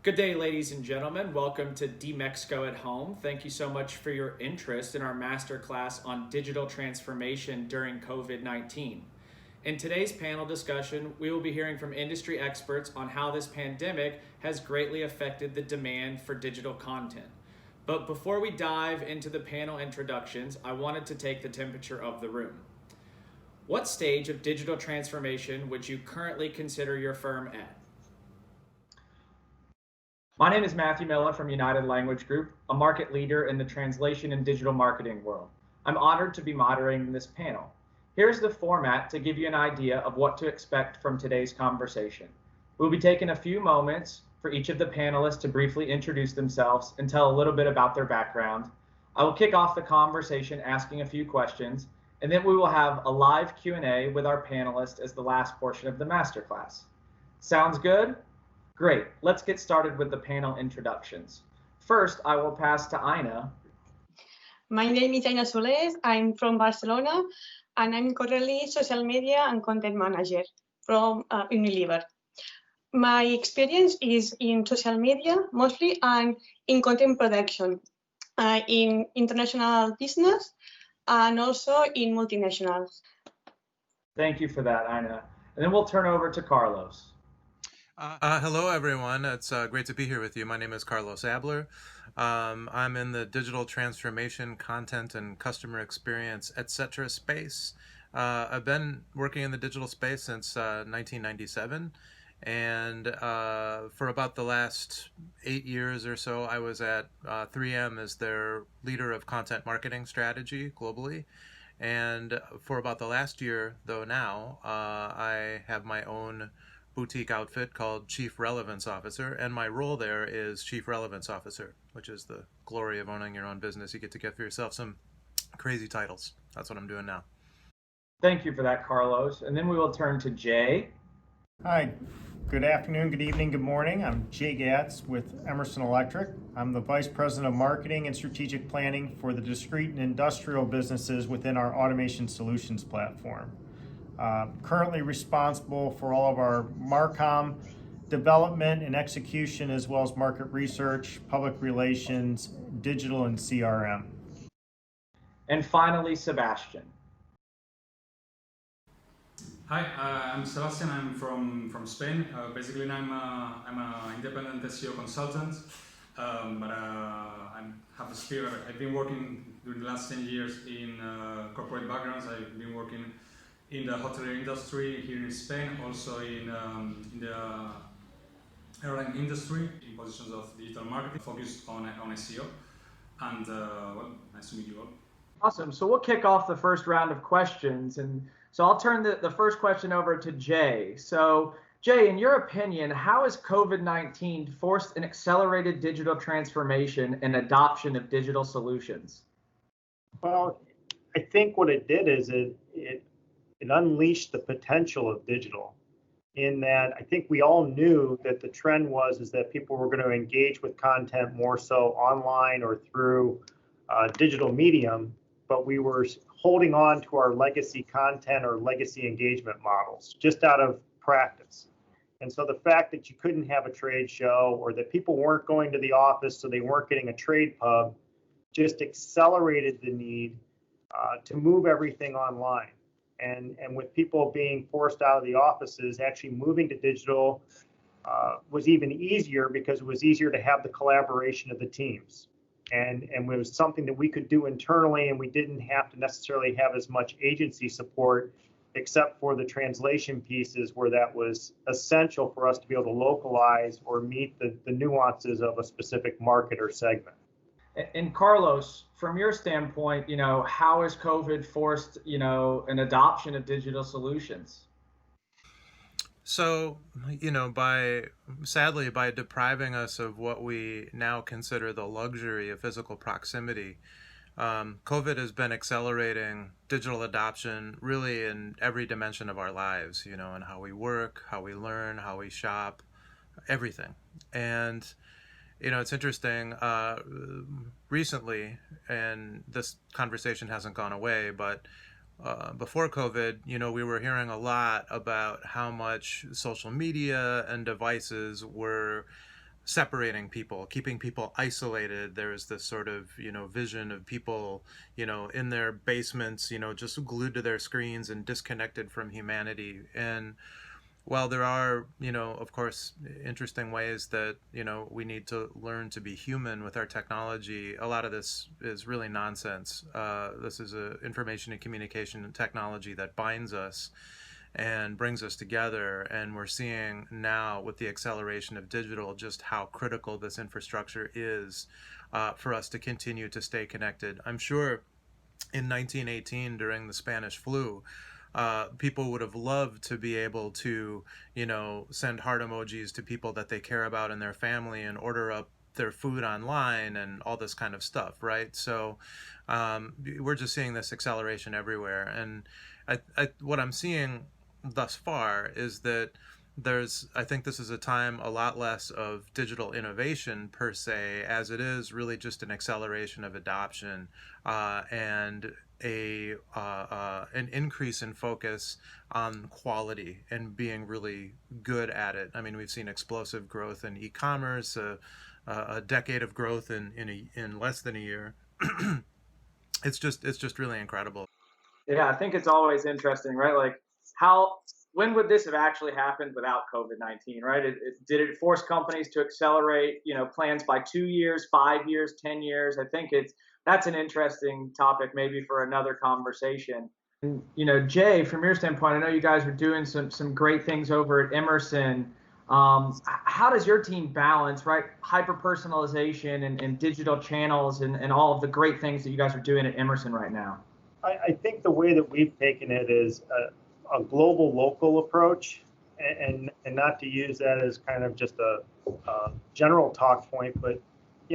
Good day, ladies and gentlemen. Welcome to DMEXICO at Home. Thank you so much for your interest in our masterclass on digital transformation during COVID-19. In today's panel discussion, we will be hearing from industry experts on how this pandemic has greatly affected the demand for digital content. But before we dive into the panel introductions, I wanted to take the temperature of the room. What stage of digital transformation would you currently consider your firm at? My name is Matthew Miller from United Language Group, a market leader in the translation and digital marketing world. I'm honored to be moderating this panel. Here's the format to give you an idea of what to expect from today's conversation. We'll be taking a few moments for each of the panelists to briefly introduce themselves and tell a little bit about their background. I will kick off the conversation asking a few questions, and then we will have a live Q&A with our panelists as the last portion of the masterclass. Sounds good? Great, let's get started with the panel introductions. First, I will pass to Aina. My name is Aina Soles. I'm from Barcelona, and I'm currently social media and content manager from Unilever. My experience is in social media mostly and in content production, in international business and also in multinationals. Thank you for that, Aina. And then we'll turn over to Carlos. Hello, everyone. It's great to be here with you. My name is Carlos Abler. I'm in the digital transformation, content, and customer experience, etc. space. I've been working in the digital space since 1997, and for about the last 8 years or so, I was at 3M as their leader of content marketing strategy globally. And for about the last year, though now, I have my own boutique outfit called Chief Relevance Officer, and my role there is Chief Relevance Officer, which is the glory of owning your own business. You get to get for yourself some crazy titles. That's what I'm doing now. Thank you for that, Carlos. And then we will turn to Jay. Hi, good afternoon, good evening, good morning. I'm Jay Gatz with Emerson Electric. I'm the Vice President of Marketing and Strategic Planning for the discrete and industrial businesses within our Automation Solutions platform. Currently responsible for all of our Marcom development and execution, as well as market research, public relations, digital, and CRM. And finally, Sebastian. Hi, I'm Sebastian. I'm from Spain. Basically, I'm an independent SEO consultant, but I've been working during the last 10 years in corporate backgrounds. I've been working in the hotelier industry here in Spain, also in the airline industry, in positions of digital marketing, focused on SEO. And nice to meet you all. Awesome. So we'll kick off the first round of questions. And so I'll turn the first question over to Jay. So Jay, in your opinion, how has COVID-19 forced an accelerated digital transformation and adoption of digital solutions? Well, I think what it did is it unleashed the potential of digital, in that I think we all knew that the trend is that people were going to engage with content more so online or through digital medium, but we were holding on to our legacy content or legacy engagement models just out of practice. And so the fact that you couldn't have a trade show, or that people weren't going to the office, so they weren't getting a trade pub, just accelerated the need to move everything online. And with people being forced out of the offices, actually moving to digital was even easier, because it was easier to have the collaboration of the teams. And it was something that we could do internally, and we didn't have to necessarily have as much agency support, except for the translation pieces where that was essential for us to be able to localize or meet the nuances of a specific market or segment. And Carlos, from your standpoint, how has COVID forced, an adoption of digital solutions? So, sadly, by depriving us of what we now consider the luxury of physical proximity, COVID has been accelerating digital adoption really in every dimension of our lives, in how we work, how we learn, how we shop, everything. And it's interesting, recently, and this conversation hasn't gone away, but before COVID, we were hearing a lot about how much social media and devices were separating people, keeping people isolated. There's this sort of, vision of people, in their basements, just glued to their screens and disconnected from humanity. And while there are, of course, interesting ways that, we need to learn to be human with our technology, a lot of this is really nonsense. This is a information and communication technology that binds us and brings us together. And we're seeing now with the acceleration of digital just how critical this infrastructure is for us to continue to stay connected. I'm sure in 1918 during the Spanish flu, people would have loved to be able to, send heart emojis to people that they care about in their family and order up their food online and all this kind of stuff, right? So we're just seeing this acceleration everywhere. And what I'm seeing thus far is that I think this is a time a lot less of digital innovation per se, as it is really just an acceleration of adoption and an increase in focus on quality and being really good at it. I mean, we've seen explosive growth in e-commerce, a decade of growth in less than a year. It's just really incredible. Yeah, I think it's always interesting, right? Like when would this have actually happened without COVID-19, right? Did it force companies to accelerate, plans by 2 years, 5 years, 10 years? I think that's an interesting topic maybe for another conversation. And, Jay, from your standpoint, I know you guys are doing some great things over at Emerson. How does your team balance, right, hyper-personalization and digital channels and all of the great things that you guys are doing at Emerson right now? I think the way that we've taken it is a global local approach, and not to use that as kind of just a general talk point, but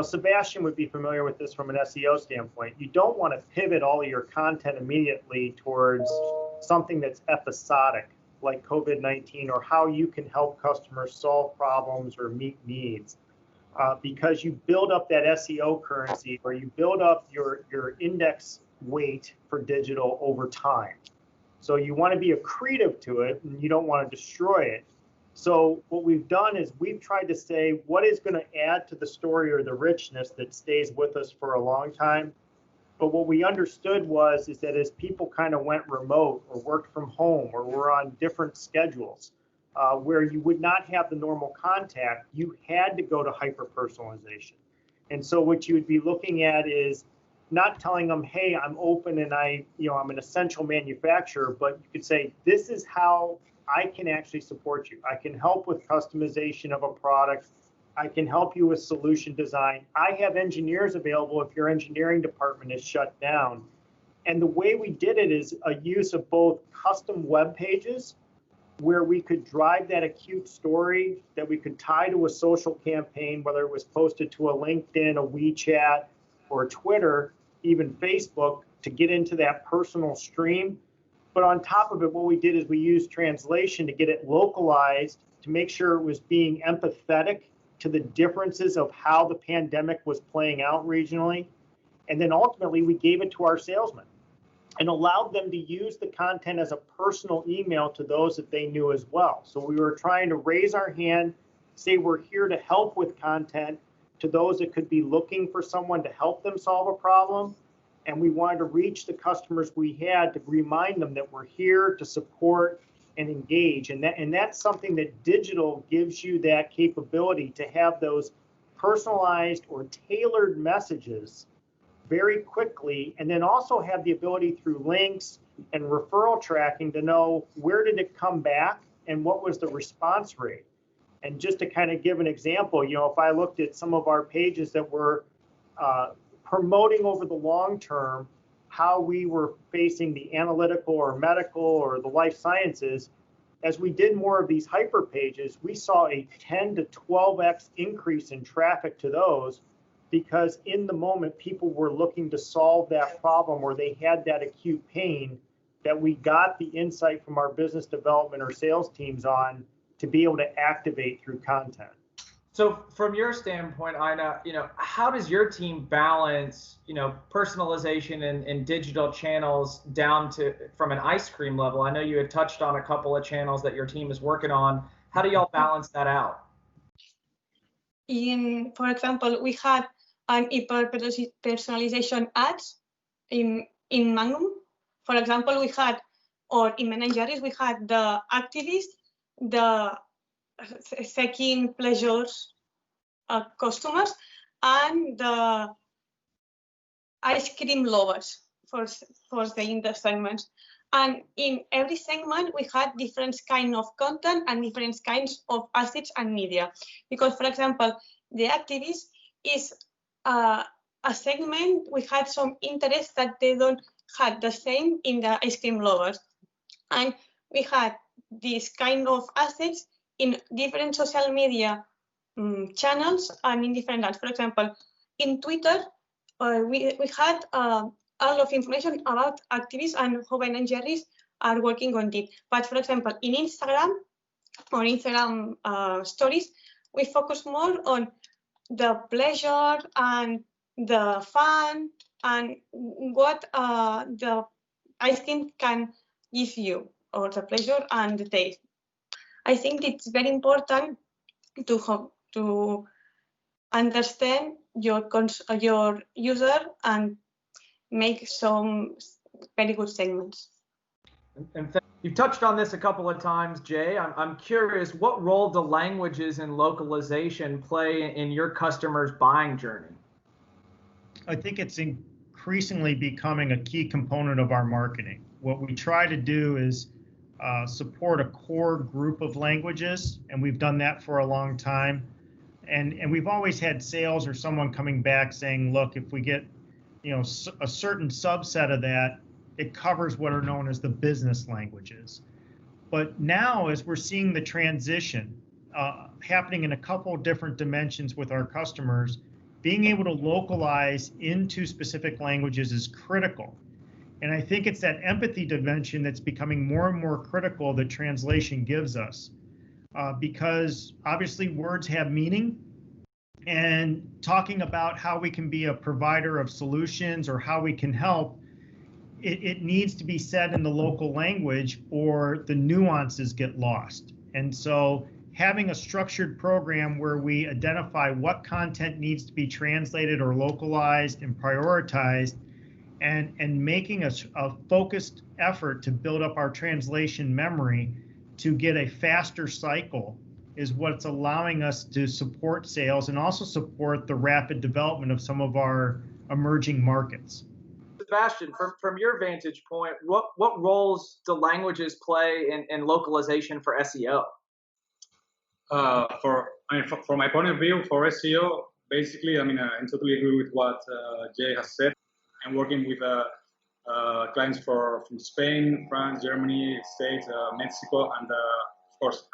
Sebastian would be familiar with this from an SEO standpoint. You don't want to pivot all of your content immediately towards something that's episodic like COVID-19 or how you can help customers solve problems or meet needs, because you build up that SEO currency or you build up your index weight for digital over time. So you want to be accretive to it and you don't want to destroy it. So what we've done is we've tried to say what is going to add to the story or the richness that stays with us for a long time. But what we understood is that as people kind of went remote or worked from home or were on different schedules where you would not have the normal contact, you had to go to hyper-personalization. And so what you would be looking at is not telling them, hey, I'm open and I'm an essential manufacturer, but you could say, this is how I can actually support you. I can help with customization of a product. I can help you with solution design. I have engineers available if your engineering department is shut down. And the way we did it is a use of both custom web pages where we could drive that acute story that we could tie to a social campaign, whether it was posted to a LinkedIn, a WeChat, or Twitter, even Facebook, to get into that personal stream. But on top of it, what we did is we used translation to get it localized to make sure it was being empathetic to the differences of how the pandemic was playing out regionally. And then ultimately, we gave it to our salesmen and allowed them to use the content as a personal email to those that they knew as well. So we were trying to raise our hand, say we're here to help with content to those that could be looking for someone to help them solve a problem. And we wanted to reach the customers we had to remind them that we're here to support and engage. And that's something that digital gives you that capability to have those personalized or tailored messages very quickly, and then also have the ability through links and referral tracking to know where did it come back and what was the response rate. And just to kind of give an example, if I looked at some of our pages that were promoting over the long term how we were facing the analytical or medical or the life sciences, as we did more of these hyper pages, we saw a 10 to 12x increase in traffic to those, because in the moment people were looking to solve that problem or they had that acute pain that we got the insight from our business development or sales teams on to be able to activate through content. So from your standpoint, Ina, how does your team balance, personalization and digital channels down to from an ice cream level? I know you had touched on a couple of channels that your team is working on. How do y'all balance that out? for example, we had an hyper personalization ads in Magnum. For example, we had, or in Ben & Jerry's, we had the activists, the seeking pleasures customers, and the ice cream lovers for the segments. And in every segment, we had different kinds of content and different kinds of assets and media. Because, for example, the activists is a segment, we had some interest that they don't have the same in the ice cream lovers. And we had this kind of assets in different social media channels and in different ads. For example, in Twitter, we had all of information about activists and how Ben & Jerry's are working on it. But for example, in Instagram or Instagram stories, we focus more on the pleasure and the fun and what the ice cream can give you, or the pleasure and the taste. I think it's very important to understand your user and make some very good segments. And you touched on this a couple of times, Jay. I'm curious, what role do languages and localization play in your customers' buying journey? I think it's increasingly becoming a key component of our marketing. What we try to do is support a core group of languages, and we've done that for a long time. And we've always had sales or someone coming back saying, look, if we get a certain subset of that, it covers what are known as the business languages. But now, as we're seeing the transition happening in a couple of different dimensions with our customers, being able to localize into specific languages is critical. And I think it's that empathy dimension that's becoming more and more critical that translation gives us. Because obviously words have meaning, and talking about how we can be a provider of solutions or how we can help, it needs to be said in the local language or the nuances get lost. And so having a structured program where we identify what content needs to be translated or localized and prioritized, and making a focused effort to build up our translation memory to get a faster cycle is what's allowing us to support sales and also support the rapid development of some of our emerging markets. Sebastian, from your vantage point, what roles do languages play in localization for SEO? For my point of view, for SEO, basically, I totally agree with what Jay has said. I'm working with clients from Spain, France, Germany, States, Mexico, and of course,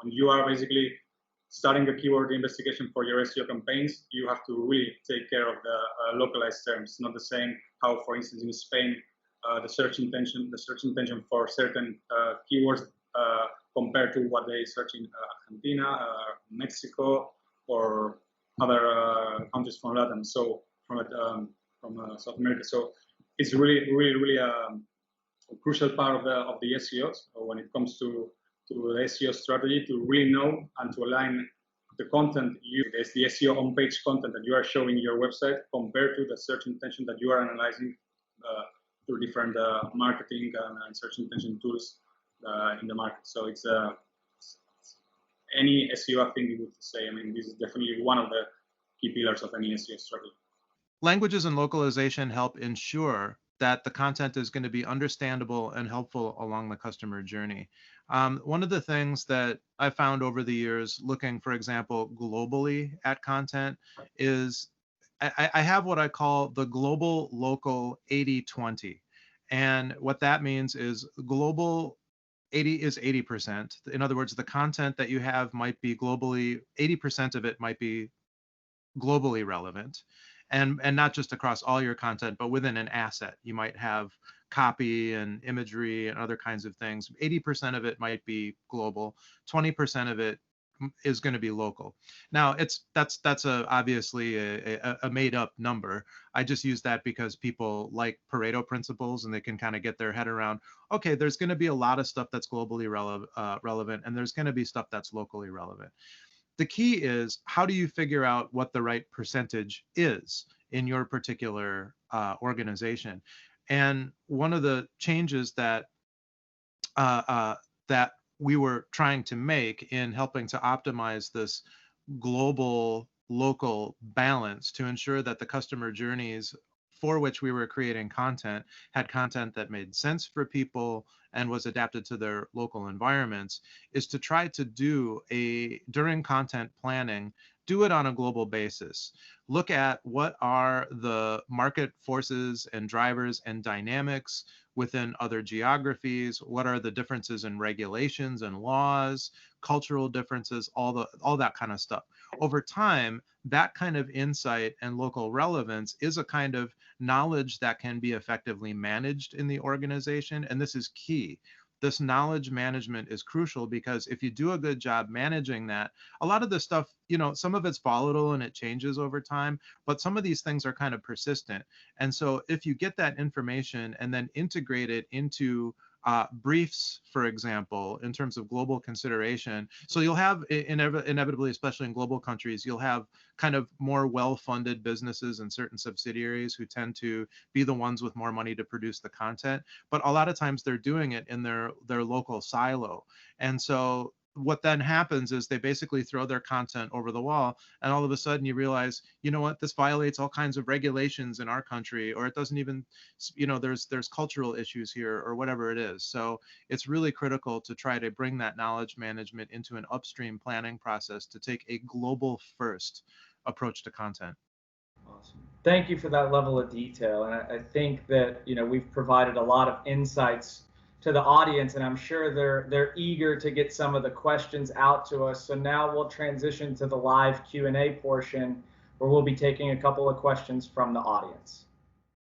when you are basically starting the keyword investigation for your SEO campaigns, you have to really take care of the localized terms. It's not the same how, for instance, in Spain, the search intention for certain keywords compared to what they search in Argentina, Mexico, or other countries from Latin. So from South America. So it's really a crucial part of the SEO when it comes to the SEO strategy, to really know and to align the content the SEO on-page content that you are showing your website compared to the search intention that you are analyzing through different marketing and search intention tools in the market. So it's any SEO, I think you would say. This is definitely one of the key pillars of any SEO strategy. Languages and localization help ensure that the content is going to be understandable and helpful along the customer journey. One of the things that I found over the years, looking, for example, globally at content, is I have what I call the global local 80-20. And what that means is global 80 is 80%. In other words, the content that you have might be globally, 80% of it might be globally relevant. And not just across all your content, but within an asset. You might have copy and imagery and other kinds of things. 80% of it might be global. 20% of it is going to be local. Now, that's obviously a made up number. I just use that because people like Pareto principles, and they can kind of get their head around, okay, there's going to be a lot of stuff that's globally relevant, and there's going to be stuff that's locally relevant. The key is, how do you figure out what the right percentage is in your particular organization? And one of the changes that that we were trying to make in helping to optimize this global local balance to ensure that the customer journeys for which we were creating content had content that made sense for people and was adapted to their local environments, is to try to do during content planning, do it on a global basis. Look at what are the market forces and drivers and dynamics within other geographies, what are the differences in regulations and laws, cultural differences, all that kind of stuff. Over time, that kind of insight and local relevance is a kind of knowledge that can be effectively managed in the organization. And this is key. This knowledge management is crucial, because if you do a good job managing that, a lot of the stuff, some of it's volatile and it changes over time, but some of these things are kind of persistent. And so if you get that information and then integrate it into briefs, for example, in terms of global consideration. So you'll have inevitably, especially in global countries, you'll have kind of more well-funded businesses and certain subsidiaries who tend to be the ones with more money to produce the content. But a lot of times they're doing it in their local silo. And so what then happens is they basically throw their content over the wall, and all of a sudden you realize, you know what, this violates all kinds of regulations in our country, or it doesn't even, there's cultural issues here, or whatever it is. So it's really critical to try to bring that knowledge management into an upstream planning process to take a global first approach to content. Awesome. Thank you for that level of detail. And I think that, we've provided a lot of insights to the audience, and I'm sure they're eager to get some of the questions out to us. So now we'll transition to the live Q&A portion, where we'll be taking a couple of questions from the audience.